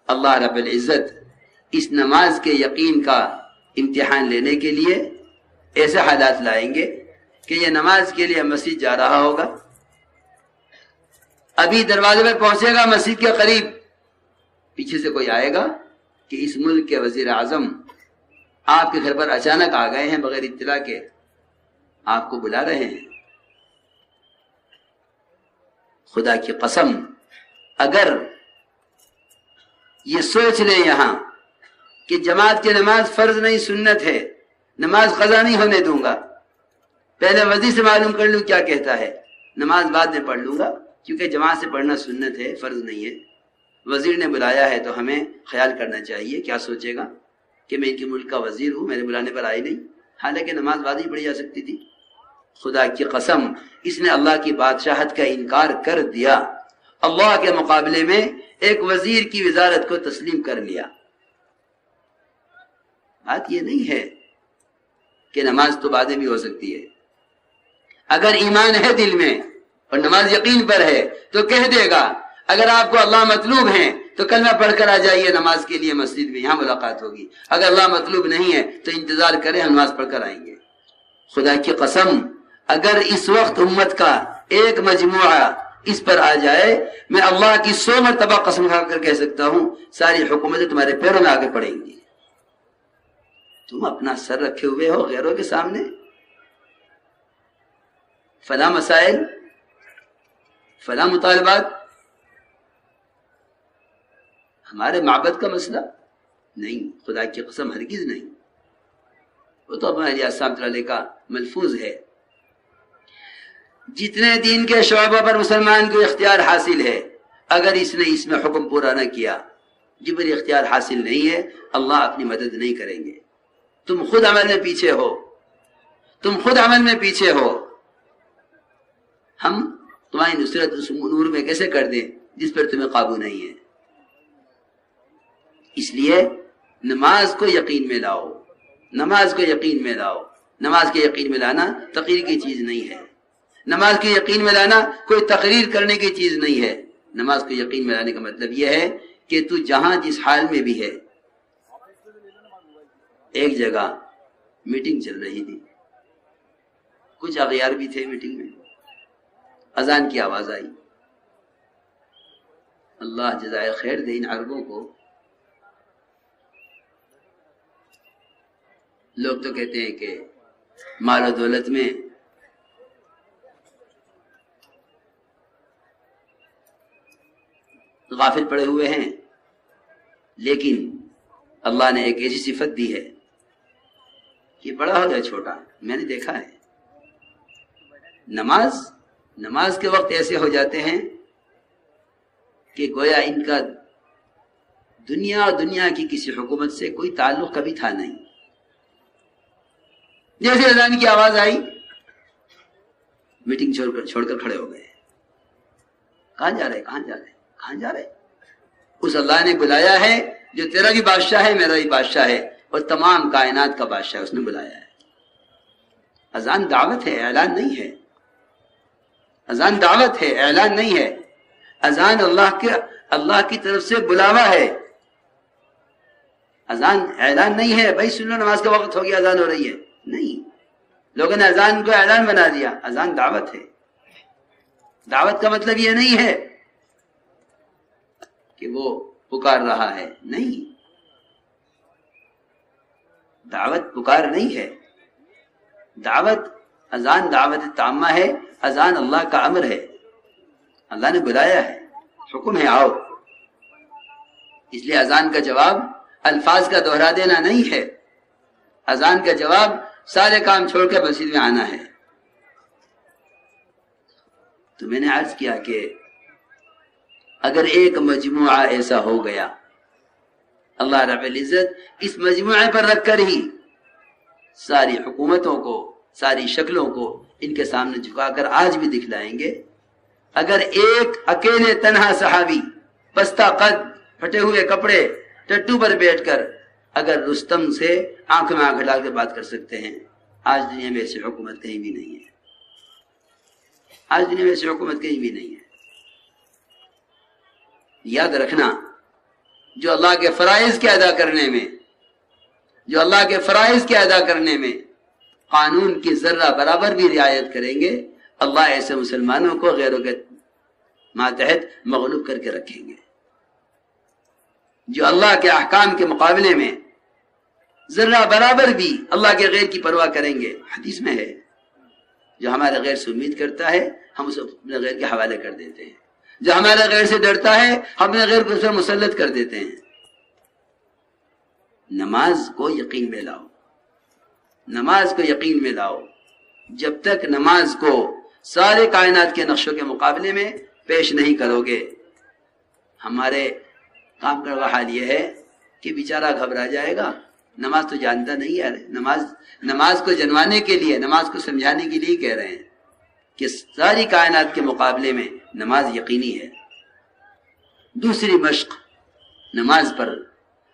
اللہ رب العزت اس نماز کے یقین کا امتحان لینے کے لیے ایسے حالات لائیں گے کہ یہ نماز کے لیے مسجد جا رہا ہوگا، ابھی دروازے پر پہنچے گا مسجد کے قریب، پیچھے سے کوئی آئے گا کہ اس ملک کے وزیر اعظم آپ کے گھر پر اچانک آ گئے ہیں بغیر اطلاع کے، آپ کو بلا رہے ہیں۔ خدا کی قسم اگر یہ سوچ لیں یہاں کہ جماعت کی نماز فرض نہیں سنت ہے، نماز قضا نہیں ہونے دوں گا، پہلے وزیر سے معلوم کر لوں کیا کہتا ہے، نماز بعد میں پڑھ لوں گا کیونکہ جماعت سے پڑھنا سنت ہے، فرض نہیں ہے۔ وزیر نے بلایا ہے تو ہمیں خیال کرنا چاہیے کیا سوچے گا کہ میں ان کے ملک کا وزیر ہوں، میرے بلانے پر آئی نہیں، حالانکہ نماز بعد ہی پڑھی جا سکتی تھی۔ خدا کی قسم اس نے اللہ کی بادشاہت کا انکار کر دیا، اللہ کے مقابلے میں ایک وزیر کی وزارت کو تسلیم کر لیا۔ بات یہ نہیں ہے کہ نماز تو بعد میں بھی ہو سکتی ہے، اگر ایمان ہے دل میں اور نماز یقین پر ہے تو کہہ دے گا اگر آپ کو اللہ مطلوب ہیں تو کلمہ پڑھ کر آ جائیے نماز کے لیے مسجد میں، یہاں ملاقات ہوگی، اگر اللہ مطلوب نہیں ہے تو انتظار کریں، ہم نماز پڑھ کر آئیں گے۔ خدا کی قسم اگر اس وقت امت کا ایک مجموعہ اس پر آ جائے، میں اللہ کی 100 مرتبہ قسم کھا کر کہہ سکتا ہوں ساری حکومتیں تمہارے پیروں میں آگے پڑیں گی۔ تم اپنا سر رکھے ہوئے ہو غیروں کے سامنے، فلاں مسائل، فلاں مطالبات ہمارے معبد کا مسئلہ نہیں، خدا کی قسم ہرگز نہیں، وہ تو اپنا علیہ السلام علیہ کا ملفوظ ہے۔ جتنے دین کے شعبوں پر مسلمان کو اختیار حاصل ہے، اگر اس نے اس میں حکم پورا نہ کیا، جبری اختیار حاصل نہیں ہے، اللہ اپنی مدد نہیں کریں گے۔ تم خود عمل میں پیچھے ہو، تم خود عمل میں پیچھے ہو، ہم تمہاری نصرت اس نور میں کیسے کر دیں جس پر تمہیں قابو نہیں ہے؟ اس لیے نماز کو یقین میں لاؤ، نماز کو یقین میں لاؤ۔ نماز کے یقین میں لانا تقریر کی چیز نہیں ہے، نماز کے یقین میں لانا کوئی تقریر کرنے کی چیز نہیں ہے۔ نماز کو یقین میں لانے کا مطلب یہ ہے کہ تو جہاں جس حال میں بھی ہے۔ ایک جگہ میٹنگ چل رہی تھی، کچھ اغیار بھی تھے میٹنگ میں، اذان کی آواز آئی، اللہ جزائے خیر دے ان عربوں کو۔ لوگ تو کہتے ہیں کہ مال و دولت میں غافل پڑے ہوئے ہیں، لیکن اللہ نے ایک ایسی صفت دی ہے کہ بڑا ہو یا چھوٹا، میں نے دیکھا ہے نماز کے وقت ایسے ہو جاتے ہیں کہ گویا ان کا دنیا کی کسی حکومت سے کوئی تعلق کبھی تھا نہیں۔ جیسے اذان کی آواز آئی، میٹنگ چھوڑ کر کھڑے ہو گئے۔ کہاں جا رہے کہاں جا رہے کہاں جا رہے؟ اس اللہ نے بلایا ہے جو تیرا بھی بادشاہ ہے، میرا بھی بادشاہ ہے اور تمام کائنات کا بادشاہ ہے، اس نے بلایا ہے۔ اذان دعوت ہے، اعلان نہیں ہے۔ اذان دعوت ہے، اعلان نہیں ہے۔ اذان اللہ کی طرف سے بلاوا ہے، اذان اعلان نہیں ہے بھائی سن لو نماز کا وقت ہو گیا اذان ہو رہی ہے، نہیں۔ لوگوں نے اذان کو اعلان بنا دیا، اذان دعوت ہے۔ دعوت کا مطلب یہ نہیں ہے کہ وہ پکار رہا ہے، نہیں، دعوت پکار نہیں ہے۔ دعوت اذان دعوت تامہ ہے، اذان اللہ کا امر ہے، اللہ نے بلایا ہے، حکم ہے آؤ۔ اس لیے اذان کا جواب الفاظ کا دوہرا دینا نہیں ہے، اذان کا جواب سارے کام چھوڑ کے مسجد میں آنا ہے۔ تو میں نے عرض کیا کہ اگر ایک مجموعہ ایسا ہو گیا، اللہ رب العزت اس مجموعے پر رکھ کر ہی ساری حکومتوں کو، ساری شکلوں کو ان کے سامنے جھکا کر آج بھی دکھلائیں گے۔ اگر ایک اکیلے تنہا صحابی پستہ قد، پھٹے ہوئے کپڑے، ٹٹو پر بیٹھ کر اگر رستم سے آنکھ میں آنکھ ڈال کے بات کر سکتے ہیں، آج دنیا میں ایسی حکومت کہیں بھی نہیں ہے، آج دنیا میں ایسی حکومت کہیں بھی نہیں ہے۔ یاد رکھنا، جو اللہ کے فرائض کے ادا کرنے میں، جو اللہ کے فرائض کے ادا کرنے میں قانون کی ذرہ برابر بھی رعایت کریں گے، اللہ ایسے مسلمانوں کو غیروں کے ماتحت مغلوب کر کے رکھیں گے۔ جو اللہ کے احکام کے مقابلے میں ذرہ برابر بھی اللہ کے غیر کی پرواہ کریں گے، حدیث میں ہے، جو ہمارے غیر سے امید کرتا ہے ہم اسے اپنے غیر کے حوالے کر دیتے ہیں، جو ہمارے غیر سے ڈرتا ہے ہم اپنے غیر کو اس پر مسلط کر دیتے ہیں۔ نماز کو یقین میں لاؤ، نماز کو یقین میں لاؤ۔ جب تک نماز کو سارے کائنات کے نقشوں کے مقابلے میں پیش نہیں کرو گے، ہمارے کام کرنے کا حال یہ ہے کہ بیچارہ گھبرا جائے گا، نماز تو جانتا نہیں ہے، نماز کو جنوانے کے لیے، نماز کو سمجھانے کے لیے کہہ رہے ہیں کہ ساری کائنات کے مقابلے میں نماز یقینی ہے۔ دوسری مشق نماز پر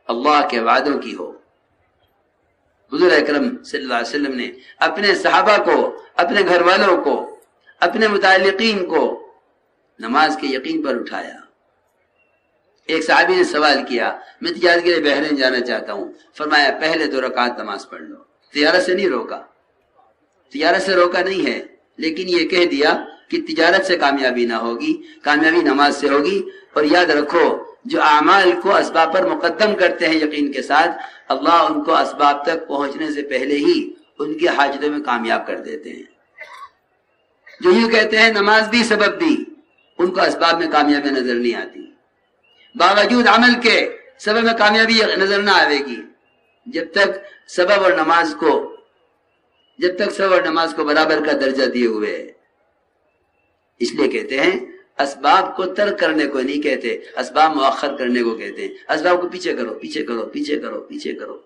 اللہ کے وعدوں کی ہو۔ حضور اکرم صلی اللہ علیہ وسلم نے اپنے صحابہ کو، اپنے گھر والوں کو، اپنے متعلقین کو نماز کے یقین پر اٹھایا۔ ایک صحابی نے سوال کیا، میں تجارت کے لیے بحرین جانا چاہتا ہوں، فرمایا پہلے 2 رکعت نماز پڑھ لو۔ تجارت سے نہیں روکا، تجارت سے روکا نہیں ہے، لیکن یہ کہہ دیا کہ تجارت سے کامیابی نہ ہوگی، کامیابی نماز سے ہوگی۔ اور یاد رکھو، جو اعمال کو اسباب پر مقدم کرتے ہیں یقین کے ساتھ، اللہ ان کو اسباب تک پہنچنے سے پہلے ہی ان کی حاجتوں میں کامیاب کر دیتے ہیں۔ جو یوں کہتے ہیں نماز بھی سبب بھی، ان کو اسباب میں کامیابی نظر نہیں آتی، باوجود عمل کے سبب میں کامیابی نظر نہ آئے گی جب تک سبب اور نماز کو برابر کا درجہ دیے ہوئے ہے۔ اس لیے کہتے ہیں اسباب کو ترک کرنے کو نہیں کہتے، اسباب مؤخر کرنے کو کہتے ہیں۔ اسباب کو پیچھے کرو، پیچھے کرو، پیچھے کرو، پیچھے کرو۔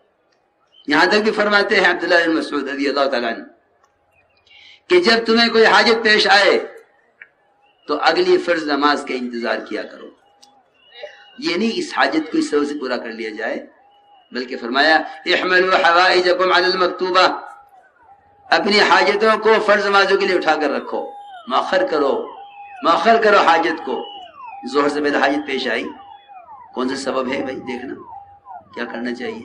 یہاں تک بھی فرماتے ہیں عبداللہ بن مسعود رضی اللہ تعالیٰ عنہ کہ جب تمہیں کوئی حاجت پیش آئے تو اگلی فرض نماز کا انتظار کیا کرو۔ یہ نہیں اس حاجت کو اس طرح سے پورا کر لیا جائے، بلکہ فرمایا احملوا حوائجکم علی المکتوبہ، اپنی حاجتوں کو فرض نمازوں کے لیے اٹھا کر رکھو، مؤخر کرو حاجت کو۔ ظہر سے پہلے حاجت پیش آئی، کون سا سبب ہے بھائی؟ دیکھنا کیا کرنا چاہیے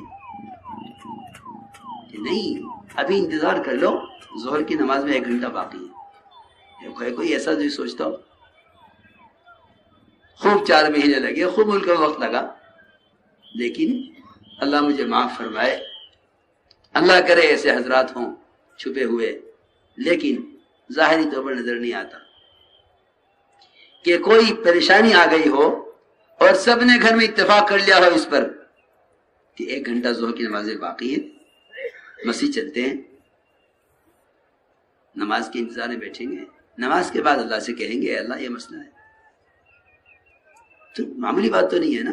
کہ نہیں، ابھی انتظار کر لو، ظہر کی نماز میں 1 گھنٹہ باقی ہے۔ کوئی ایسا جو سوچتا ہو خوب 4 مہینے لگے، خوب ملک کا وقت لگا، لیکن اللہ مجھے معاف فرمائے، اللہ کرے ایسے حضرات ہوں چھپے ہوئے، لیکن ظاہری طور پر نظر نہیں آتا کہ کوئی پریشانی آ گئی ہو اور سب نے گھر میں اتفاق کر لیا ہو اس پر کہ 1 گھنٹہ ظہر کی نمازیں باقی ہیں، مسجد چلتے ہیں، نماز کے انتظار میں بیٹھیں گے، نماز کے بعد اللہ سے کہیں گے اللہ یہ مسئلہ ہے۔ تو معمولی بات تو نہیں ہے نا،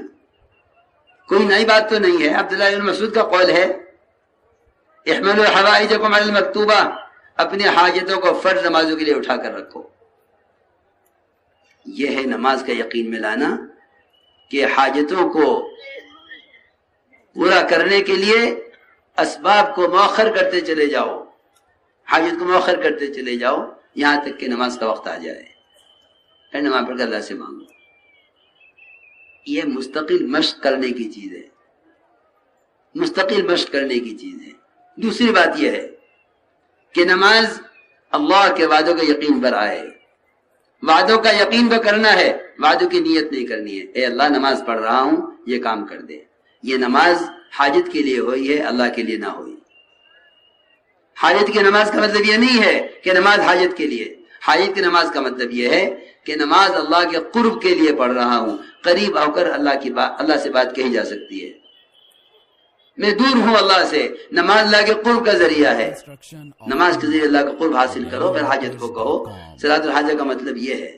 کوئی نئی بات تو نہیں ہے۔ عبداللہ بن مسعود کا قول ہے احملوا حوائجکم علی المکتوبہ، اپنی حاجتوں کو فرض نمازوں کے لیے اٹھا کر رکھو۔ یہ ہے نماز کا یقین میں لانا کہ حاجتوں کو پورا کرنے کے لیے اسباب کو مؤخر کرتے چلے جاؤ، حاجت کو مؤخر کرتے چلے جاؤ یہاں تک کہ نماز کا وقت آ جائے، پھر نماز پڑھ کر اللہ سے مانگو۔ یہ مستقل مشق کرنے کی چیز ہے، مستقل مشق کرنے کی چیز ہے۔ دوسری بات یہ ہے کہ نماز اللہ کے وعدوں کا یقین پر آئے، وعدوں کا یقین پر کرنا ہے، وعدوں کی نیت نہیں کرنی ہے اے اللہ نماز پڑھ رہا ہوں یہ کام کر دے۔ یہ نماز حاجت کے لیے ہوئی ہے، اللہ کے لیے نہ ہوئی۔ حاجت کی نماز کا مطلب یہ نہیں ہے کہ نماز حاجت کے لیے، حاجت کی نماز کا مطلب یہ ہے کہ نماز اللہ کے قرب کے لیے پڑھ رہا ہوں، قریب ہو کر اللہ سے بات کہی جا سکتی ہے۔ میں دور ہوں اللہ سے، نماز اللہ کے قرب کا ذریعہ ہے، نماز کے ذریعے اللہ کا قرب حاصل کرو، پھر حاجت کو کہو۔ صلاۃ الحاجہ کا مطلب یہ ہے،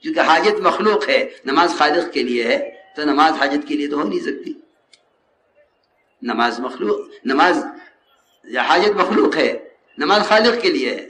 کیونکہ حاجت مخلوق ہے، نماز خالق کے لیے ہے، تو نماز حاجت کے لیے تو ہو نہیں سکتی۔ نماز حاجت مخلوق ہے، نماز خالق کے لیے ہے۔